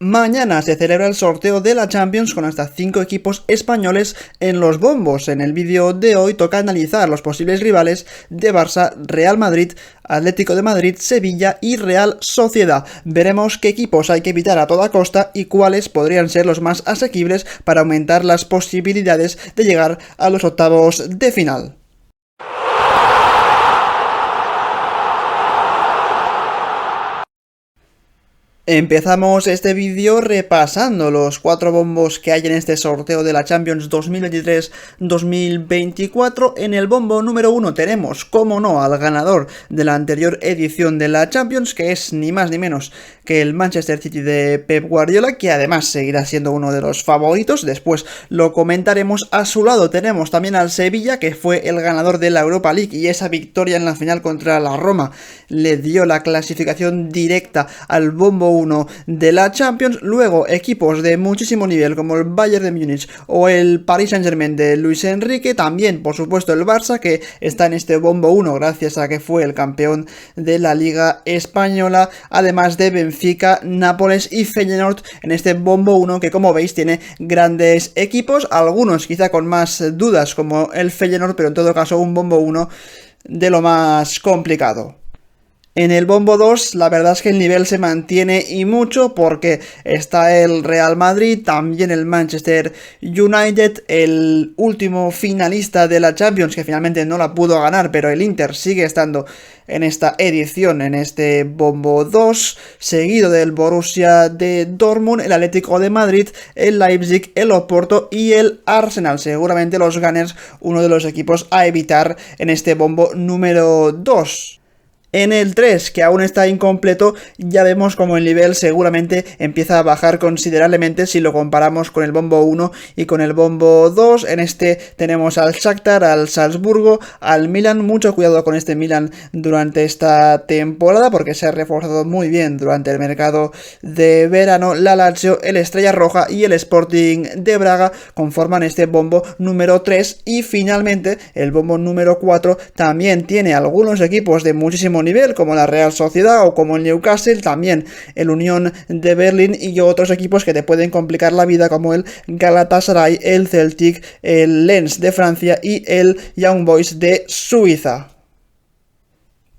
Mañana se celebra el sorteo de la Champions con hasta 5 equipos españoles en los bombos. En el vídeo de hoy toca analizar los posibles rivales de Barça, Real Madrid, Atlético de Madrid, Sevilla y Real Sociedad. Veremos qué equipos hay que evitar a toda costa y cuáles podrían ser los más asequibles para aumentar las posibilidades de llegar a los octavos de final. Empezamos este vídeo repasando los 4 bombos que hay en este sorteo de la Champions 2023-2024. En el bombo número 1 tenemos, como no, al ganador de la anterior edición de la Champions, que es ni más ni menos que el Manchester City de Pep Guardiola, que además seguirá siendo uno de los favoritos, después lo comentaremos. A su lado tenemos también al Sevilla, que fue el ganador de la Europa League, y esa victoria en la final contra la Roma le dio la clasificación directa al bombo 1 de la Champions. Luego equipos de muchísimo nivel como el Bayern de Múnich o el Paris Saint-Germain de Luis Enrique, también por supuesto el Barça, que está en este bombo 1 gracias a que fue el campeón de la Liga Española, además de Benfica, Nápoles y Feyenoord en este bombo 1, que como veis tiene grandes equipos, algunos quizá con más dudas como el Feyenoord, pero en todo caso un bombo 1 de lo más complicado. En el bombo 2 la verdad es que el nivel se mantiene y mucho, porque está el Real Madrid, también el Manchester United, el último finalista de la Champions que finalmente no la pudo ganar, pero el Inter sigue estando en esta edición, en este bombo 2, seguido del Borussia de Dortmund, el Atlético de Madrid, el Leipzig, el Oporto y el Arsenal. Seguramente los Gunners, uno de los equipos a evitar en este bombo número 2. En el 3, que aún está incompleto, ya vemos como el nivel seguramente empieza a bajar considerablemente si lo comparamos con el bombo 1 y con el bombo 2. En este tenemos al Shakhtar, al Salzburgo, al Milan. Mucho cuidado con este Milan durante esta temporada, porque se ha reforzado muy bien durante el mercado de verano. La Lazio, el Estrella Roja y el Sporting de Braga conforman este bombo número 3. Y finalmente el bombo número 4 también tiene algunos equipos de muchísimo nivel como la Real Sociedad o como el Newcastle, también el Unión de Berlín y otros equipos que te pueden complicar la vida como el Galatasaray, el Celtic, el Lens de Francia y el Young Boys de Suiza.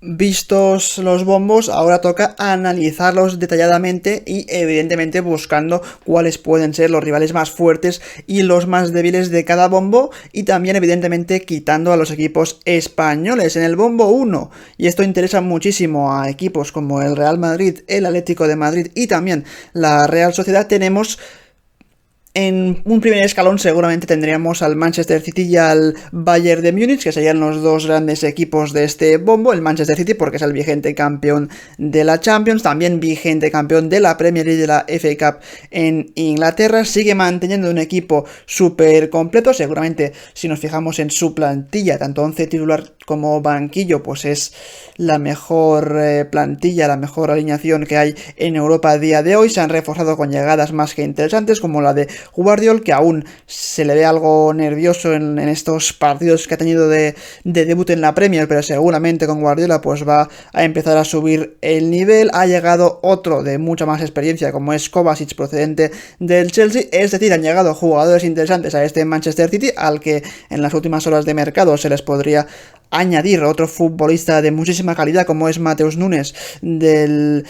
Vistos los bombos, ahora toca analizarlos detalladamente y evidentemente buscando cuáles pueden ser los rivales más fuertes y los más débiles de cada bombo, y también evidentemente quitando a los equipos españoles. En el bombo 1, y esto interesa muchísimo a equipos como el Real Madrid, el Atlético de Madrid y también la Real Sociedad, tenemos en un primer escalón seguramente tendríamos al Manchester City y al Bayern de Múnich, que serían los dos grandes equipos de este bombo. El Manchester City porque es el vigente campeón de la Champions, también vigente campeón de la Premier League y de la FA Cup en Inglaterra. Sigue manteniendo un equipo súper completo. Seguramente si nos fijamos en su plantilla, tanto 11 titular como banquillo, pues es la mejor plantilla, la mejor alineación que hay en Europa a día de hoy. Se han reforzado con llegadas más que interesantes como la de Guardiola, que aún se le ve algo nervioso en estos partidos que ha tenido de debut en la Premier, pero seguramente con Guardiola pues va a empezar a subir el nivel. Ha llegado otro de mucha más experiencia como es Kovacic, procedente del Chelsea, es decir, han llegado jugadores interesantes a este Manchester City, al que en las últimas horas de mercado se les podría añadir otro futbolista de muchísima calidad como es Matheus Nunes del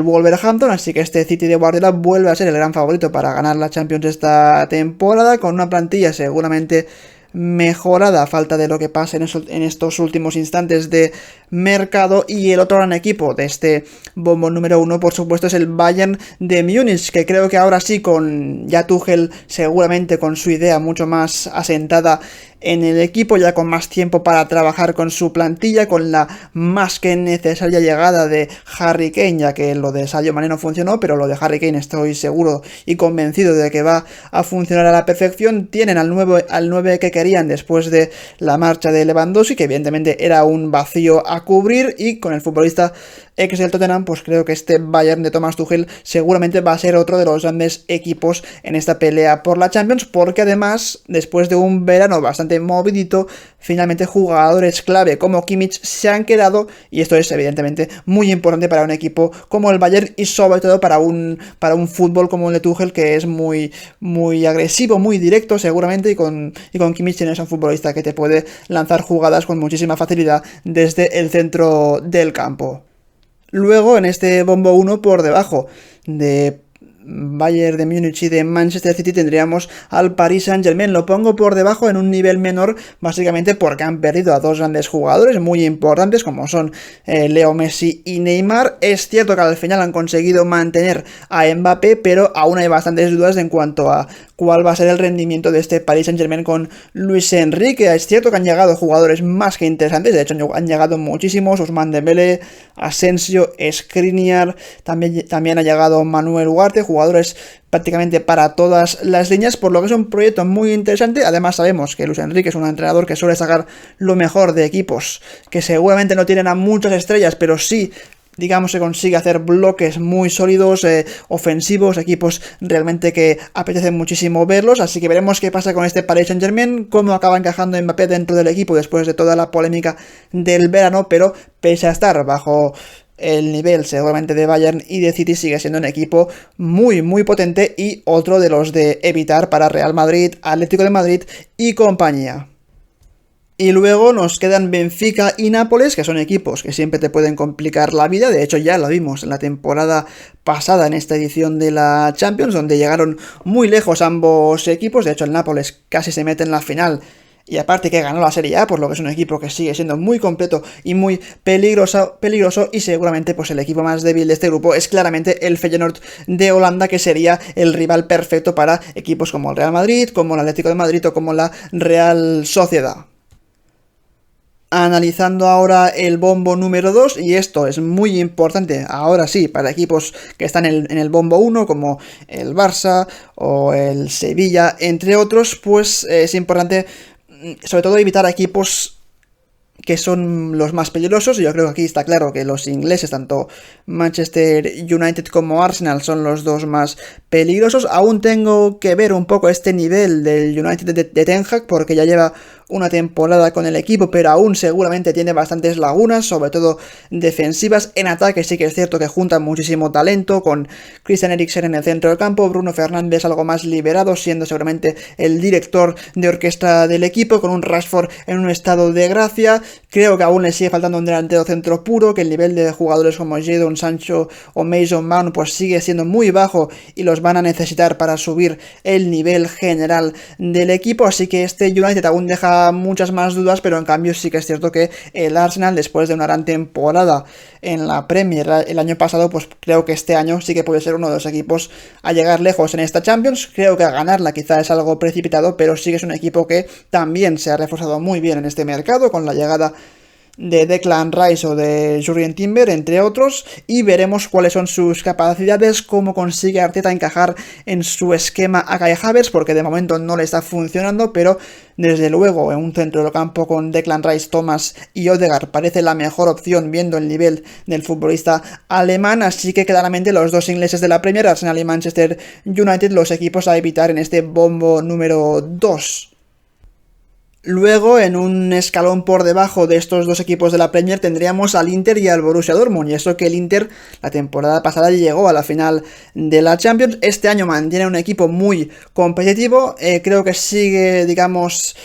Wolverhampton. Así que este City de Guardiola vuelve a ser el gran favorito para ganar la Champions esta temporada, con una plantilla seguramente mejorada a falta de lo que pase en estos últimos instantes de mercado. Y el otro gran equipo de este bombo número 1 por supuesto es el Bayern de Múnich, que creo que ahora sí, con ya Tuchel seguramente con su idea mucho más asentada en el equipo, ya con más tiempo para trabajar con su plantilla, con la más que necesaria llegada de Harry Kane, ya que lo de Sadio Mané no funcionó, pero lo de Harry Kane estoy seguro y convencido de que va a funcionar a la perfección. Tienen al 9 que querían después de la marcha de Lewandowski, que evidentemente era un vacío a cubrir, y con el futbolista ex del Tottenham, pues creo que este Bayern de Thomas Tuchel seguramente va a ser otro de los grandes equipos en esta pelea por la Champions, porque además, después de un verano bastante movidito, finalmente jugadores clave como Kimmich se han quedado, y esto es evidentemente muy importante para un equipo como el Bayern y sobre todo para un fútbol como el de Tuchel, que es muy, muy agresivo, muy directo seguramente, y con Kimmich tienes un futbolista que te puede lanzar jugadas con muchísima facilidad desde el centro del campo. Luego, en este bombo 1 por debajo de Bayern de Múnich y de Manchester City, tendríamos al Paris Saint-Germain. Lo pongo por debajo en un nivel menor, básicamente porque han perdido a dos grandes jugadores muy importantes como son Leo Messi y Neymar. Es cierto que al final han conseguido mantener a Mbappé, pero aún hay bastantes dudas en cuanto a cuál va a ser el rendimiento de este Paris Saint-Germain con Luis Enrique. Es cierto que han llegado jugadores más que interesantes, de hecho han llegado muchísimos: Ousmane Dembélé, Asensio, Skriniar, también ha llegado Manuel Ugarte, jugadores prácticamente para todas las líneas, por lo que es un proyecto muy interesante. Además sabemos que Luis Enrique es un entrenador que suele sacar lo mejor de equipos que seguramente no tienen a muchas estrellas, pero sí, digamos, se consigue hacer bloques muy sólidos, ofensivos, equipos realmente que apetece muchísimo verlos. Así que veremos qué pasa con este Paris Saint-Germain, cómo acaba encajando Mbappé dentro del equipo después de toda la polémica del verano, pero pese a estar bajo el nivel seguramente de Bayern y de City, sigue siendo un equipo muy muy potente y otro de los de evitar para Real Madrid, Atlético de Madrid y compañía. Y luego nos quedan Benfica y Nápoles, que son equipos que siempre te pueden complicar la vida. De hecho, ya lo vimos en la temporada pasada en esta edición de la Champions, donde llegaron muy lejos ambos equipos. De hecho, el Nápoles casi se mete en la final, y aparte que ganó la Serie A, por lo que es un equipo que sigue siendo muy completo y muy peligroso, y seguramente pues el equipo más débil de este grupo es claramente el Feyenoord de Holanda, que sería el rival perfecto para equipos como el Real Madrid, como el Atlético de Madrid o como la Real Sociedad. Analizando ahora el bombo número 2, y esto es muy importante ahora sí para equipos que están en el bombo 1 como el Barça o el Sevilla, entre otros, pues es importante sobre todo evitar equipos que son los más peligrosos. Yo creo que aquí está claro que los ingleses, tanto Manchester United como Arsenal, son los dos más peligrosos. Aún tengo que ver un poco este nivel del United de Ten Hag, porque ya lleva una temporada con el equipo, pero aún seguramente tiene bastantes lagunas, sobre todo defensivas. En ataque sí que es cierto que juntan muchísimo talento, con Christian Eriksen en el centro del campo, Bruno Fernández algo más liberado, siendo seguramente el director de orquesta del equipo, con un Rashford en un estado de gracia. Creo que aún le sigue faltando un delantero centro puro, que el nivel de jugadores como Jadon Sancho o Mason Mount pues sigue siendo muy bajo y los van a necesitar para subir el nivel general del equipo. Así que este United aún deja muchas más dudas, pero en cambio sí que es cierto que el Arsenal, después de una gran temporada en la Premier el año pasado, pues creo que este año sí que puede ser uno de los equipos a llegar lejos en esta Champions. Creo que a ganarla quizá es algo precipitado, pero sí que es un equipo que también se ha reforzado muy bien en este mercado, con la llegada de Declan Rice o de Jurrien Timber, entre otros, y veremos cuáles son sus capacidades, cómo consigue Arteta encajar en su esquema a Kai Havertz, porque de momento no le está funcionando, pero desde luego en un centro del campo con Declan Rice, Thomas y Odegaard parece la mejor opción viendo el nivel del futbolista alemán. Así que claramente los dos ingleses de la Premier, Arsenal y Manchester United, los equipos a evitar en este bombo número 2. Luego, en un escalón por debajo de estos dos equipos de la Premier, tendríamos al Inter y al Borussia Dortmund. Y eso que el Inter la temporada pasada llegó a la final de la Champions. Este año mantiene un equipo muy competitivo. Creo que sigue, digamos,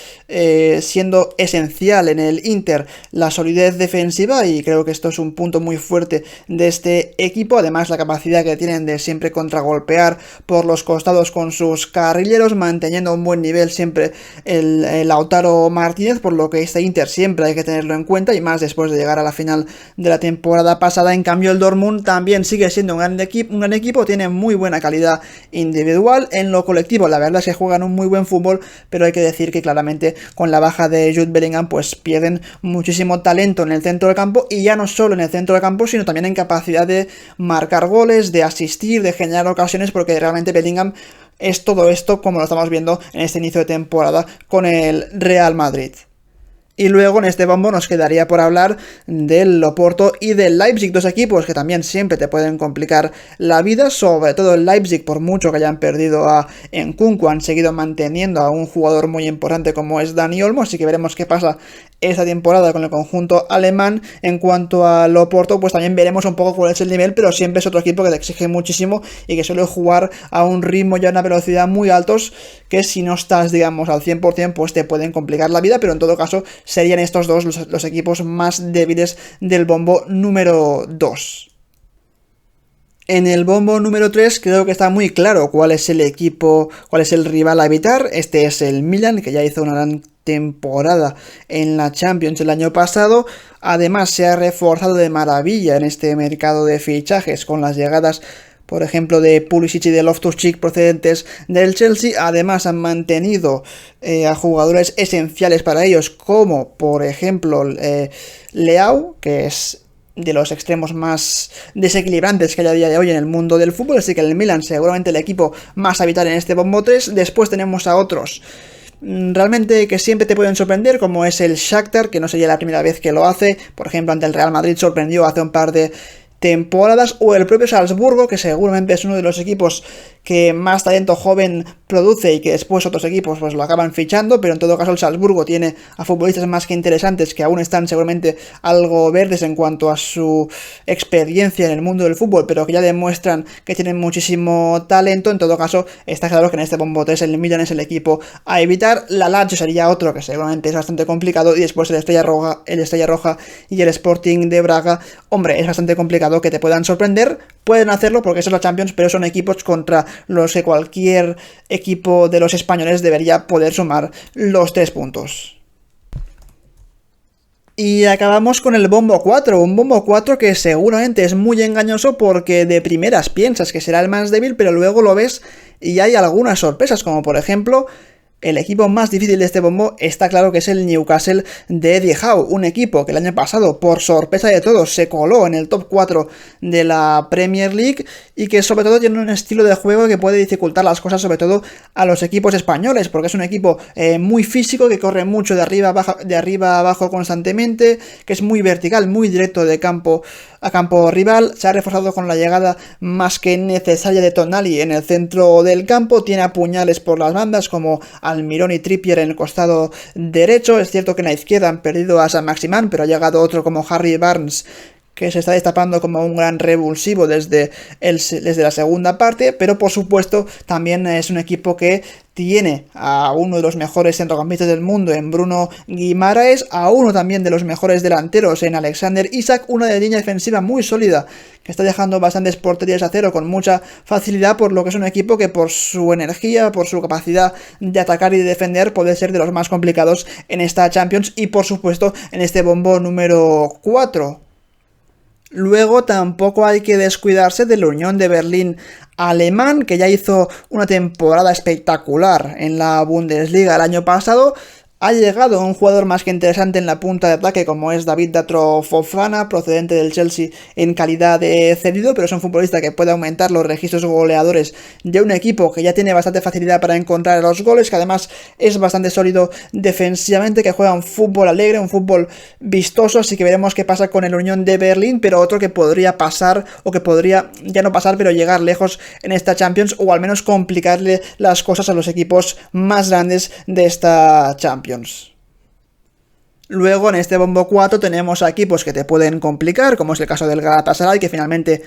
siendo esencial en el Inter la solidez defensiva, y creo que esto es un punto muy fuerte de este equipo. Además, la capacidad que tienen de siempre contragolpear por los costados con sus carrileros, manteniendo un buen nivel siempre el Lautaro Martínez, por lo que este Inter siempre hay que tenerlo en cuenta, y más después de llegar a la final de la temporada pasada. En cambio, el Dortmund también sigue siendo un gran equipo, tiene muy buena calidad individual. En lo colectivo, la verdad es que juegan un muy buen fútbol, pero hay que decir que claramente con la baja de Jude Bellingham pues pierden muchísimo talento en el centro del campo, y ya no solo en el centro del campo, sino también en capacidad de marcar goles, de asistir, de generar ocasiones, porque realmente Bellingham es todo esto, como lo estamos viendo en este inicio de temporada con el Real Madrid. Y luego en este bombo nos quedaría por hablar del Oporto y del Leipzig, dos equipos que también siempre te pueden complicar la vida, sobre todo el Leipzig, por mucho que hayan perdido a Nkunku, han seguido manteniendo a un jugador muy importante como es Dani Olmo, así que veremos qué pasa esta temporada con el conjunto alemán. En cuanto al Oporto, pues también veremos un poco cuál es el nivel, pero siempre es otro equipo que te exige muchísimo y que suele jugar a un ritmo y a una velocidad muy altos, que si no estás, digamos, al 100%, pues te pueden complicar la vida, pero en todo caso serían estos dos los equipos más débiles del bombo número 2. En el bombo número 3 creo que está muy claro cuál es el equipo, cuál es el rival a evitar. Este es el Milan, que ya hizo una gran temporada en la Champions el año pasado. Además se ha reforzado de maravilla en este mercado de fichajes con las llegadas, por ejemplo, de Pulisic y de Loftus-Cheek procedentes del Chelsea. Además han mantenido a jugadores esenciales para ellos, como por ejemplo Leao, que es de los extremos más desequilibrantes que hay a día de hoy en el mundo del fútbol, así que el Milan seguramente el equipo más a evitar en este bombo 3. Después tenemos a otros realmente que siempre te pueden sorprender, como es el Shakhtar, que no sería la primera vez que lo hace. Por ejemplo, ante el Real Madrid sorprendió hace un par de temporadas, o el propio Salzburgo, que seguramente es uno de los equipos que más talento joven produce y que después otros equipos pues lo acaban fichando, pero en todo caso el Salzburgo tiene a futbolistas más que interesantes que aún están seguramente algo verdes en cuanto a su experiencia en el mundo del fútbol, pero que ya demuestran que tienen muchísimo talento. En todo caso, está claro que en este bombo 3 el Milan es el equipo a evitar. La Lazio sería otro que seguramente es bastante complicado, y después el Estrella Roja y el Sporting de Braga. Hombre, es bastante complicado que te puedan sorprender. Pueden hacerlo porque eso es la Champions, pero son equipos contra los que cualquier equipo de los españoles debería poder sumar los 3 puntos. Y acabamos con el bombo 4, un bombo 4 que seguramente es muy engañoso porque de primeras piensas que será el más débil, pero luego lo ves y hay algunas sorpresas, como por ejemplo el equipo más difícil de este bombo está claro que es el Newcastle de Eddie Howe, un equipo que el año pasado, por sorpresa de todos, se coló en el top 4 de la Premier League y que sobre todo tiene un estilo de juego que puede dificultar las cosas sobre todo a los equipos españoles, porque es un equipo muy físico, que corre mucho de arriba a abajo constantemente, que es muy vertical, muy directo de campo a campo rival. Se ha reforzado con la llegada más que necesaria de Tonali en el centro del campo, tiene a puñales por las bandas como Almirón y Trippier en el costado derecho. Es cierto que en la izquierda han perdido a Saint-Maximin, pero ha llegado otro como Harry Barnes, que se está destapando como un gran revulsivo desde la segunda parte, pero por supuesto también es un equipo que tiene a uno de los mejores centrocampistas del mundo en Bruno Guimaraes, a uno también de los mejores delanteros en Alexander Isak, una de línea defensiva muy sólida que está dejando bastantes porterías a cero con mucha facilidad, por lo que es un equipo que por su energía, por su capacidad de atacar y de defender puede ser de los más complicados en esta Champions y por supuesto en este bombo número 4. Luego tampoco hay que descuidarse de la Unión de Berlín alemán, que ya hizo una temporada espectacular en la Bundesliga el año pasado. Ha llegado un jugador más que interesante en la punta de ataque, como es David Datro Fofana, procedente del Chelsea en calidad de cedido, pero es un futbolista que puede aumentar los registros goleadores de un equipo que ya tiene bastante facilidad para encontrar los goles, que además es bastante sólido defensivamente, que juega un fútbol alegre, un fútbol vistoso, así que veremos qué pasa con el Unión de Berlín, pero otro que podría pasar, o que podría ya no pasar, pero llegar lejos en esta Champions, o al menos complicarle las cosas a los equipos más grandes de esta Champions. Luego en este bombo 4 tenemos a equipos que te pueden complicar, como es el caso del Galatasaray, que finalmente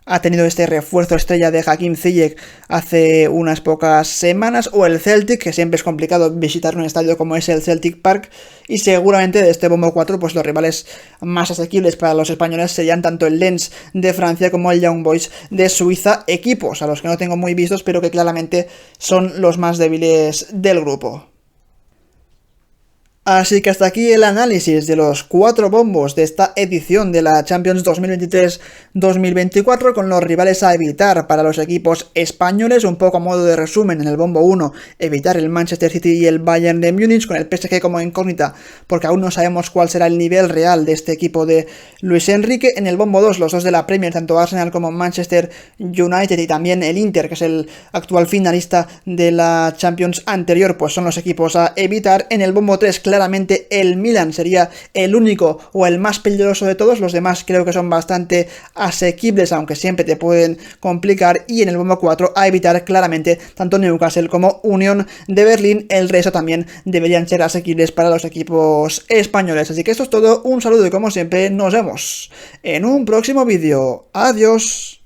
ha tenido este refuerzo estrella de Hakim Ziyech hace unas pocas semanas, o el Celtic, que siempre es complicado visitar un estadio como es el Celtic Park, y seguramente de este bombo 4 pues los rivales más asequibles para los españoles serían tanto el Lens de Francia como el Young Boys de Suiza, equipos a los que no tengo muy vistos pero que claramente son los más débiles del grupo. Así que hasta aquí el análisis de los 4 bombos de esta edición de la Champions 2023-2024 con los rivales a evitar para los equipos españoles. Un poco a modo de resumen: en el bombo 1, evitar el Manchester City y el Bayern de Múnich, con el PSG como incógnita porque aún no sabemos cuál será el nivel real de este equipo de Luis Enrique. En el bombo 2, los dos de la Premier, tanto Arsenal como Manchester United, y también el Inter, que es el actual finalista de la Champions anterior, pues son los equipos a evitar. En el bombo 3, claramente el Milan sería el único o el más peligroso de todos. Los demás creo que son bastante asequibles, aunque siempre te pueden complicar. Y en el bombo 4 a evitar claramente tanto Newcastle como Unión de Berlín. El resto también deberían ser asequibles para los equipos españoles. Así que esto es todo, un saludo y como siempre nos vemos en un próximo vídeo. Adiós.